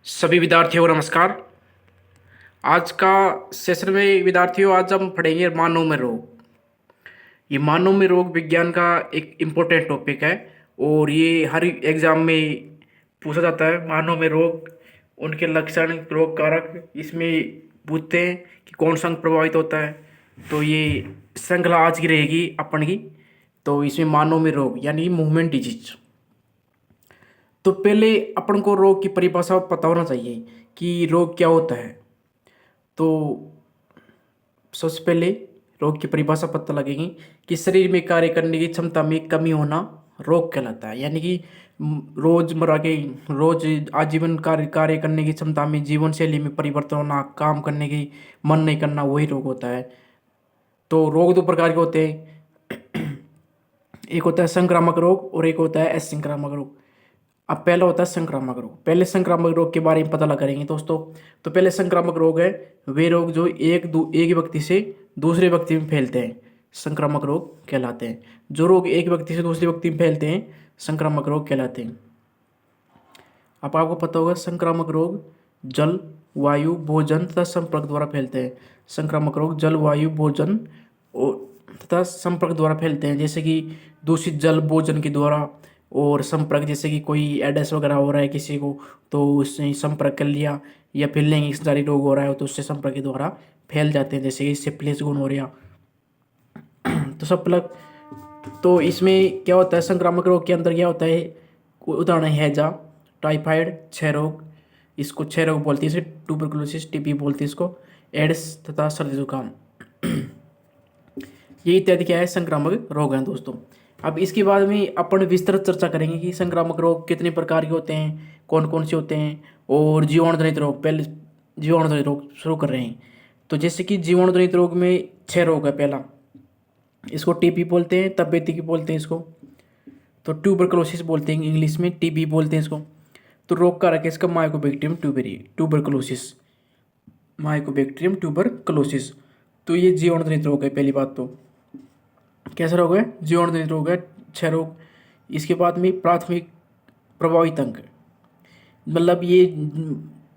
सभी विद्यार्थियों को नमस्कार। आज का सेशन में विद्यार्थियों आज हम पढ़ेंगे मानव में रोग। ये मानव में रोग विज्ञान का एक इम्पोर्टेंट टॉपिक है और ये हर एग्जाम में पूछा जाता है। मानव में रोग, उनके लक्षण, रोग कारक इसमें पूछते हैं कि कौन सा अंग प्रभावित होता है। तो ये श्रृंखला आज की रहेगी अपन की। तो इसमें मानव में रोग यानी मूवमेंट डिजीज। तो पहले अपन को रोग की परिभाषा पता होना चाहिए कि रोग क्या होता है। तो सबसे पहले रोग की परिभाषा पता लगेगी कि शरीर में कार्य करने की क्षमता में कमी होना रोग कहलाता है। यानी कि रोजमर्रा के रोज आजीवन कार्य करने की क्षमता में, जीवन शैली में परिवर्तन होना, काम करने की मन नहीं करना, वही रोग होता है। तो रोग दो प्रकार के होते हैं। एक होता है संक्रामक रोग और एक होता है असंक्रामक रोग। अब पहला होता है संक्रामक रोग। पहले संक्रामक रोग के बारे में पता लगा करेंगे दोस्तों। तो पहले संक्रामक रोग है वे रोग जो एक व्यक्ति से दूसरे व्यक्ति में फैलते हैं, संक्रामक रोग कहलाते हैं। जो रोग एक व्यक्ति से दूसरे व्यक्ति में फैलते हैं संक्रामक रोग कहलाते हैं। अब आपको पता होगा संक्रामक रोग जल, वायु, भोजन तथा संपर्क द्वारा फैलते हैं। संक्रामक रोग जल, वायु, भोजन और तथा संपर्क द्वारा फैलते हैं। जैसे कि दूषित जल भोजन के द्वारा, और संपर्क जैसे कि कोई एडेस वगैरह हो रहा है किसी को तो उससे संपर्क कर लिया, या फिर लैंगिक संचारी रोग हो रहा है तो उससे संपर्क के द्वारा फैल जाते हैं, जैसे कि सिफिलिस, गोनोरिया। तो संपर्क, तो इसमें क्या होता है संक्रामक रोग के अंदर क्या होता है, उदाहरण है हैजा, टाइफाइड, क्षय रोग, इसको क्षय रोग बोलते हैं, इसे ट्यूबरकुलोसिस, टीबी बोलते हैं इसको, एड्स तथा सर्दी जुकाम। ये इत्यादि क्या है संक्रामक रोग हैं दोस्तों। अब इसके बाद में अपन विस्तृत चर्चा करेंगे कि संक्रामक रोग कितने प्रकार के होते हैं, कौन कौन से होते हैं, और जीवाणुजनित रोग। पहले जीवाणुजनित रोग शुरू कर रहे हैं। तो जैसे कि जीवाणुजनित रोग में 6 रोग है। पहला इसको टीबी बोलते हैं, तपेदिक बोलते हैं इसको, तो ट्यूबरकुलोसिस बोलते हैं इंग्लिश में, टीबी बोलते हैं इसको। तो रोग कारक है इसका माइकोबैक्टीरियम ट्यूबरकुलोसिस, माइकोबैक्टीरियम ट्यूबरकुलोसिस। तो ये जीवाणुजनित रोग है। पहली बात तो कैसा रोग है, जीवाणुजनित रोग है, 6 रोग। इसके बाद में प्राथमिक प्रभावित अंग, मतलब ये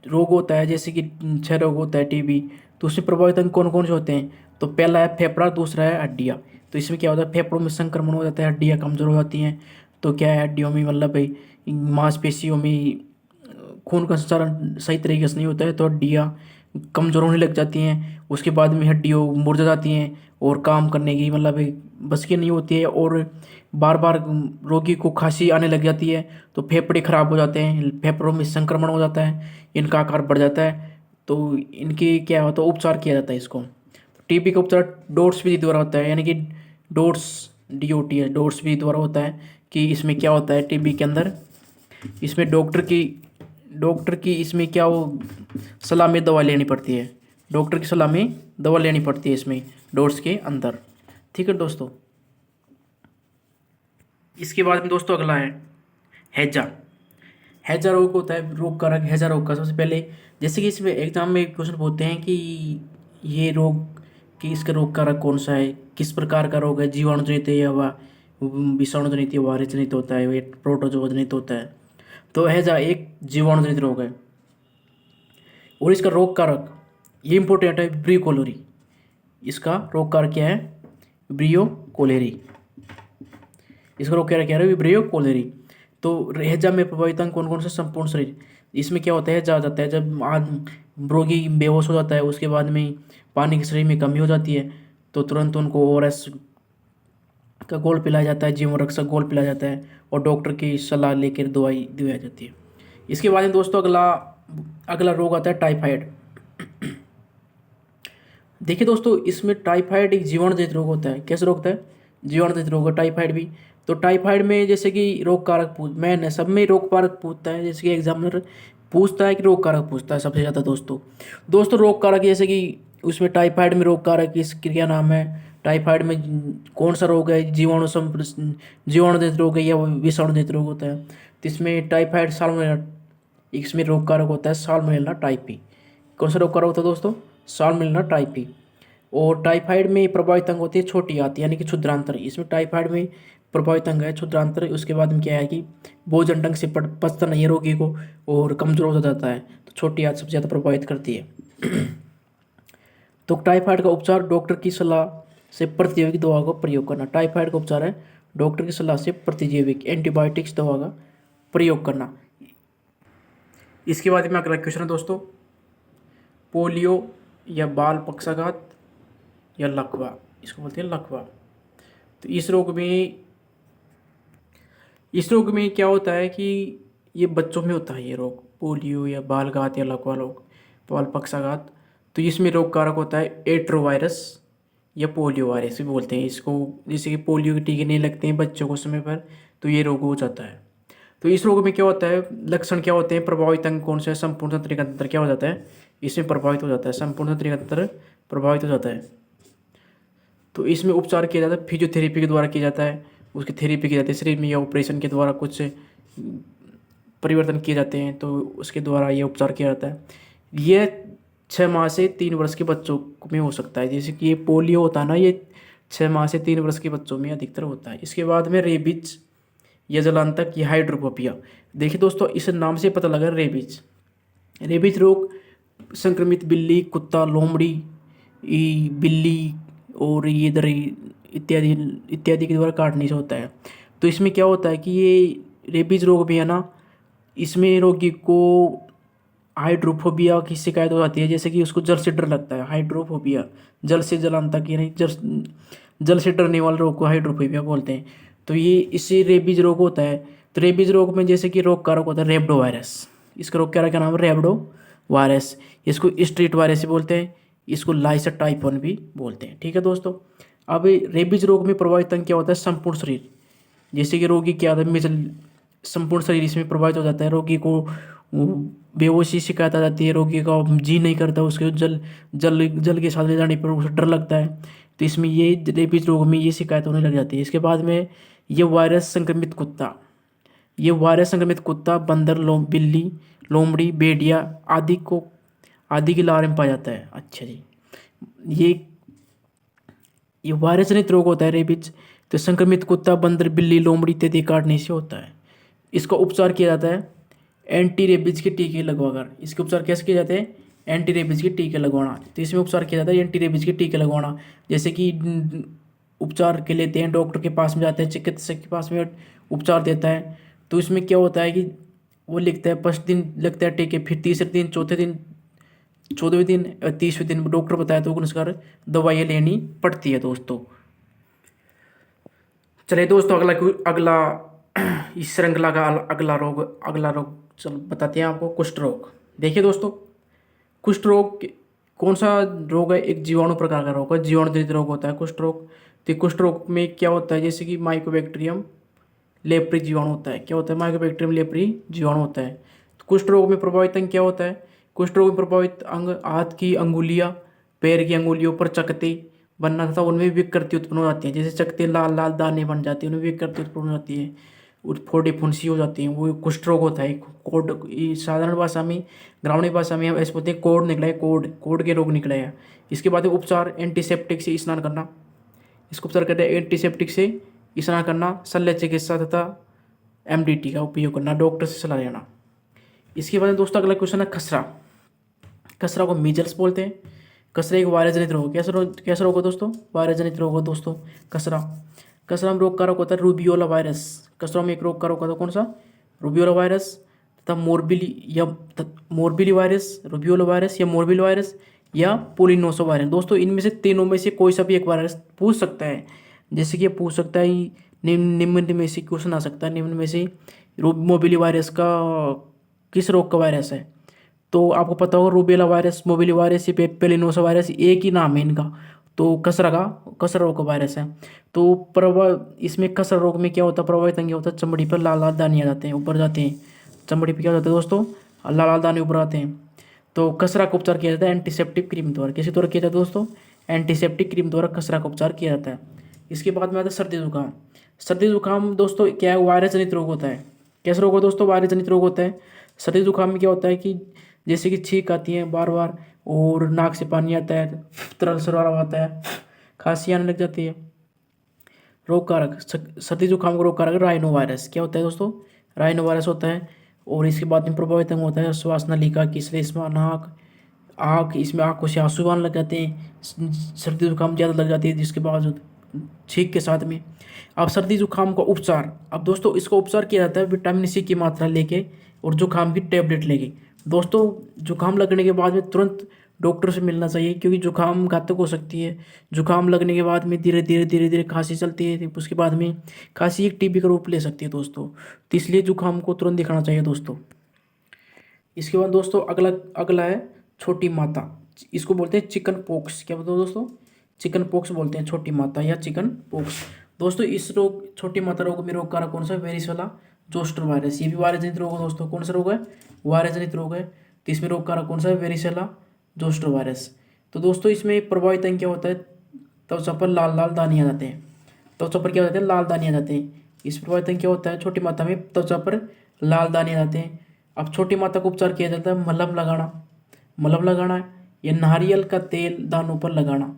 रोग होता है जैसे कि 6 रोग होता है टीबी, तो उसमें प्रभावित अंग कौन कौन से होते हैं। तो पहला है फेफड़ा, दूसरा है हड्डियाँ। तो इसमें क्या होता है, फेफड़ों में संक्रमण हो जाता है, हड्डियाँ कमज़ोर हो जाती हैं। तो क्या है, हड्डियों में मतलब भाई मांसपेशियों में खून का संचालन सही तरीके से नहीं होता है तो हड्डियाँ कमज़ोर होने लग जाती हैं। उसके बाद में हड्डियों मुरझा जाती हैं और काम करने की मतलब बस की नहीं होती है, और बार बार रोगी को खांसी आने लग जाती है। तो फेफड़े खराब हो जाते हैं, फेफड़ों में संक्रमण हो जाता है, इनका आकार बढ़ जाता है। तो इनके क्या होता है, उपचार किया जाता है इसको। टीबी का उपचार डोट्स विधि द्वारा होता है, यानी कि डोट्स, DOT है, डोट्स विधि द्वारा होता है। कि इसमें क्या होता है टीबी के अंदर, इसमें डॉक्टर की इसमें क्या वो सलाह में दवा लेनी पड़ती है, डॉक्टर की सलाह में दवा लेनी पड़ती है इसमें डोर्स के अंदर। ठीक है दोस्तों। इसके बाद में दोस्तों अगला है हैजा। हैजा रोग होता है, रोग कारक हैजा रोग का सबसे पहले, जैसे कि इसमें एग्जाम में क्वेश्चन पूछते हैं कि ये रोग, कि इसका रोग कारक कौन सा है, किस प्रकार का रोग है, जीवाणु जनित है या विषाणु जनित या वायरस जनित होता है, या प्रोटोजोआ जनित होता है। तो हैजा एक जीवाणु जनित रोग है। और इसका रोग कारक ये इंपॉर्टेंट है, ब्रियो कोलोरी। इसका रोग कारक क्या है, ब्रियो कोलेरी। इसका रोग क्या है, ब्रियो कोलेरी। तो हैजा में प्रभावित अंग कौन कौन से, संपूर्ण शरीर। इसमें क्या होता है, जा जाता है जब रोगी बेहोश हो जाता है, उसके बाद में पानी के शरीर में कमी हो जाती है, तो तुरंत उनको ORS का घोल पिलाया जाता है, जीवन रक्षक घोल पिलाया जाता है, और डॉक्टर की सलाह लेकर दवाई दिलाई जाती है। इसके बाद में दोस्तों अगला अगला रोग आता है टाइफाइड। देखिए दोस्तों, इसमें टाइफाइड एक जीवाणुजनित रोग होता है। कैसे रोग होता है, जीवाणुजनित रोग है टाइफाइड भी। तो टाइफाइड में जैसे कि रोग कारक मैंने सब में रोग कारक पूछता है, जैसे कि एग्जामिनर पूछता है कि रोग कारक पूछता है सबसे ज़्यादा दोस्तों रोग कारक, जैसे कि उसमें टाइफाइड में रोग कारक इसकी क्या नाम है, टाइफाइड में कौन सा रोग है, जीवाणुजनित रोग है या विषाणुजनित रोग होता है। तो इसमें टाइफाइड साल्मोनेला, इसमें रोग कारक होता है साल्मोनेला टाइफी। कौन सा रोग कारक होता है दोस्तों, साल्मोनेला टाइफी। और टाइफाइड में प्रभावित अंग होती है छोटी आंत, यानी कि क्षुद्रांत्र। इसमें टाइफाइड में प्रभावित अंग है क्षुद्रांत्र। उसके बाद में क्या है कि भोजन ढंग से पचता नहीं है रोगी को और कमजोर हो जाता है, तो छोटी आंत सबसे ज़्यादा प्रभावित करती है। तो टाइफाइड का उपचार डॉक्टर की सलाह से प्रतिजैविक दवा का प्रयोग करना। टाइफाइड का उपचार है डॉक्टर की सलाह से प्रतिजैविक एंटीबायोटिक्स दवा का प्रयोग करना। इसके बाद में अगला क्वेश्चन है दोस्तों, पोलियो या बाल पक्षाघात या लकवा, इसको बोलते हैं लकवा। तो इस रोग में क्या होता है कि ये बच्चों में होता है ये रोग, पोलियो या बालघात या लकवा रोग, बाल पक्षाघात। तो इसमें रोग कारक होता है एट्रोवायरस या पोलियो वायरस भी बोलते हैं इसको। जैसे कि पोलियो के टीके नहीं लगते हैं बच्चों को समय पर, तो ये रोग हो जाता है। तो इस रोग में क्या होता है, लक्षण क्या होते हैं, प्रभावित अंग कौन सा है, संपूर्ण तंत्रिका तंत्र क्या हो जाता है, इसमें प्रभावित हो जाता है, संपूर्ण तंत्रिका तंत्र प्रभावित हो जाता है। तो इसमें उपचार किया जाता है, फिजियोथेरेपी के द्वारा किया जाता है, उसकी थेरेपी की जाती है शरीर में, या ऑपरेशन के द्वारा कुछ परिवर्तन किए जाते हैं, तो उसके द्वारा ये उपचार किया जाता है। ये 6 माह से 3 वर्ष के बच्चों में हो सकता है। जैसे कि ये पोलियो होता है ना, ये 6 माह से 3 वर्ष के बच्चों में अधिकतर होता है। इसके बाद में रेबीज या जलांतक या हाइड्रोफोबिया। देखिए दोस्तों, इस नाम से पता लगा रेबीज। रेबीज रोग संक्रमित बिल्ली, कुत्ता, लोमड़ी, बिल्ली और ये दरी इत्यादि इत्यादि के द्वारा काटने से होता है। तो इसमें क्या होता है कि ये रेबीज रोग भी है ना, इसमें रोगी को हाइड्रोफोबिया की शिकायत हो जाती है। जैसे कि उसको जल से डर लगता है, हाइड्रोफोबिया, जल से जलांतक यानी जल से डरने वाले रोग को हाइड्रोफोबिया बोलते हैं। तो ये इससे रेबीज रोग होता है। तो रेबीज रोग में जैसे कि रोग कारक होता है रेबडो वायरस, इसका रोग क्या नाम है, रेबडो वायरस। इसको स्ट्रीट वायरस भी बोलते हैं, इसको लाइसा टाइफोन भी बोलते हैं। ठीक है दोस्तों, अब रेबीज रोग में प्रभावित अंग क्या होता है, संपूर्ण शरीर। जैसे कि रोगी क्या होता है, संपूर्ण शरीर इसमें प्रभावित हो जाता है। रोगी को बेहोशी शिकायत आ जाती है, रोगी का जी नहीं करता, उसके जल जल जल के साथ ले जाने पर उसे डर लगता है। तो इसमें ये रेबीज रोग में ये शिकायत होने लग जाती है। इसके बाद में ये वायरस संक्रमित कुत्ता, बंदर, बिल्ली, लोमड़ी, भेड़िया आदि के लार में पाया जाता है। अच्छा जी, ये वायरस जनित रोग होता है रेबीज। तो संक्रमित कुत्ता, बंदर, बिल्ली, लोमड़ी इत्यादि काटने से होता है। इसका उपचार किया जाता है एंटी रेबीज के टीके लगवाकर। इसके उपचार कैसे किए जाते हैं, एंटी रेबीज के टीके लगवाना। तो इसमें उपचार किया जाता है एंटी रेबीज के टीके लगवाना। जैसे कि उपचार के लेते हैं, डॉक्टर के पास में जाते हैं, चिकित्सक के पास में उपचार देता है। तो इसमें क्या होता है कि वो लिखता है 5 दिन लगता है टीके, फिर तीसरे दिन, चौथे दिन, 14वें दिन और 30वें दिन डॉक्टर बताया तो अनुसार दवाइयाँ लेनी पड़ती है दोस्तों। चलिए दोस्तों, अगला इस श्रृंखला का अगला रोग चल बताते हैं आपको, कुष्ठ रोग। देखिए दोस्तों, कुष्ठ रोग कौन सा रोग है, एक जीवाणु प्रकार का रोग है, जीवाणु जनित रोग होता है कुष्ठ रोग। तो कुष्ठ रोग में क्या होता है, जैसे कि माइकोबैक्टीरियम लेप्री जीवाणु होता है। क्या होता है, माइकोबैक्टीरियम लेप्री जीवाणु होता है। तो कुष्ठ रोग में प्रभावित अंग क्या होता है, कुष्ठ रोग में प्रभावित अंग हाथ की अंगुलियां, पैर की अंगुलियों पर चकते बनना तथा उनमें विकृति उत्पन्न हो जाती है। जैसे चकते लाल लाल दाने बन जाते हैं, उनमें विकृति उत्पन्न हो जाती है, फोड़ी फुंसी हो जाती है, वो कुष्ठ रोग होता है। कोड साधारण भाषा में, ग्रामीण भाषा में हम ऐसे बोलते हैं कोड निकला है, कोड के रोग निकले हैं। इसके बाद उपचार एंटीसेप्टिक से स्नान करना। इसको उपचार करते हैं एंटीसेप्टिक से स्नान करना, शल्य चिकित्सा तथा एमडीटी का उपयोग करना, डॉक्टर से सलाह लेना। इसके बाद दोस्तों अगला क्वेश्चन है खसरा। खसरा को मीजल्स बोलते हैं। खसरा एक वायरस जनित रोग, कैसा रोग है दोस्तों, वायरस जनित रोग है दोस्तों खसरा में रोग कारक होता है रूबियोला वायरस। खसरा में एक रोग कारक होता है कौन सा, रूबियोला वायरस तथा मोरबिली वायरस, रूबियोला वायरस या मोरबिल वायरस या पोलिनोसो वायरस। दोस्तों इनमें से तीनों में से कोई सा भी एक वायरस पूछ सकता है। जैसे कि पूछ सकता है निम्न में से क्वेश्चन आ सकता है, निम्न में से मोबिली वायरस का किस रोग का वायरस है। तो आपको पता होगा रूबेला वायरस, मोबिली वायरस, ये पेलिनोसा वायरस एक ही नाम है इनका। तो खसरा रोग का वायरस है। तो इसमें खसरा रोग में क्या होता है, प्रभावित अंग होता है चमड़ी पर लाल लाल दाने आ जाते हैं, ऊपर जाते हैं। चमड़ी पर क्या होता है दोस्तों, लाल लाल दाने ऊपर आते हैं। तो खसरा का उपचार किया जाता है एंटीसेप्टिक क्रीम द्वारा। किसी द्वारा किया जाता है दोस्तों, एंटीसेप्टिक क्रीम द्वारा खसरा का उपचार किया जाता है। इसके बाद में आता है सर्दी जुकाम। सर्दी जुकाम दोस्तों क्या है, वायरस जनित रोग होता है। कैसा रोग है दोस्तों, वायरस जनित रोग होता है। सर्दी जुकाम में क्या होता है कि जैसे कि छींक आती है बार बार, और नाक से पानी आता है, तरल सरारा आता है, खांसी आने लग जाती है। रोग कारक, सर्दी जुकाम का रोग कारक राइनो वायरस। क्या होता है दोस्तों? राइनो वायरस होता है। और इसके बाद में प्रभावित अंग होता है श्वास नलिका की श्लेष्मा, नाक, आँख। इसमें आँखों से आंसू आने लग जाते हैं, सर्दी जुकाम ज़्यादा लग जाती है, जिसके बावजूद छींक के साथ में। अब सर्दी जुकाम का उपचार, अब दोस्तों इसका उपचार किया जाता है विटामिन सी की मात्रा लेके और जुकाम की टेबलेट लेके। दोस्तों जुकाम लगने के बाद में तुरंत डॉक्टर से मिलना चाहिए, क्योंकि जुकाम घातक हो सकती है। जुकाम लगने के बाद में धीरे धीरे धीरे धीरे खांसी चलती है, उसके बाद में खांसी एक टीबी का रूप ले सकती है दोस्तों। तो इसलिए जुकाम को तुरंत दिखाना चाहिए दोस्तों। इसके बाद दोस्तों अगला अगला है छोटी माता। इसको बोलते हैं चिकन पॉक्स। क्या बोलते हैं दोस्तों? चिकन पॉक्स बोलते हैं छोटी माता या चिकन पॉक्स। दोस्तों इस रोग, छोटी माता रोग में रोग कारक कौन सा? वेरिसोला जोस्टर वायरस। ये भी वायरस जनित रोग है दोस्तों। कौन सा रोग है? वायरस जनित रोग है। तो इसमें रोग कारक कौन सा है? वेरिसोला जोस्टर वायरस। तो दोस्तों इसमें प्रभावित अंग क्या होता है? त्वचा पर लाल लाल दाने आ जाते हैं। त्वचा पर क्या हो जाते हैं? लाल दाने आ जाते हैं। इस प्रभावित अंग क्या होता है? छोटी माता में त्वचा पर लाल दाने आ जाते हैं। अब छोटी माता का उपचार किया जाता है मलहम लगाना, मलहम लगाना या नारियल का तेल दानों पर लगाना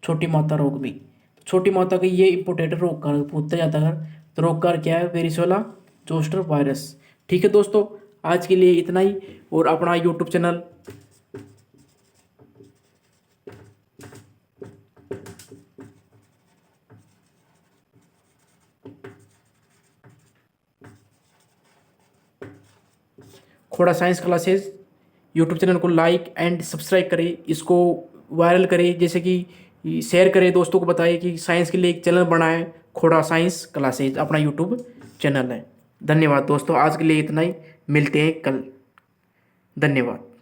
छोटी माता रोग में। छोटी माता का ये इंपोर्टेंट रोग कारक पूछता जाता है। तो रोग कारक क्या है? वेरिसोला जोस्टर वायरस। ठीक है दोस्तों, आज के लिए इतना ही। और अपना यूट्यूब चैनल खोड़ा साइंस क्लासेस यूट्यूब चैनल को लाइक एंड सब्सक्राइब करें, इसको वायरल करें, जैसे कि शेयर करें, दोस्तों को बताएं कि साइंस के लिए एक चैनल बनाएं। खोड़ा साइंस क्लासेज अपना यूट्यूब चैनल है। धन्यवाद दोस्तों, आज के लिए इतना ही। मिलते हैं कल। धन्यवाद।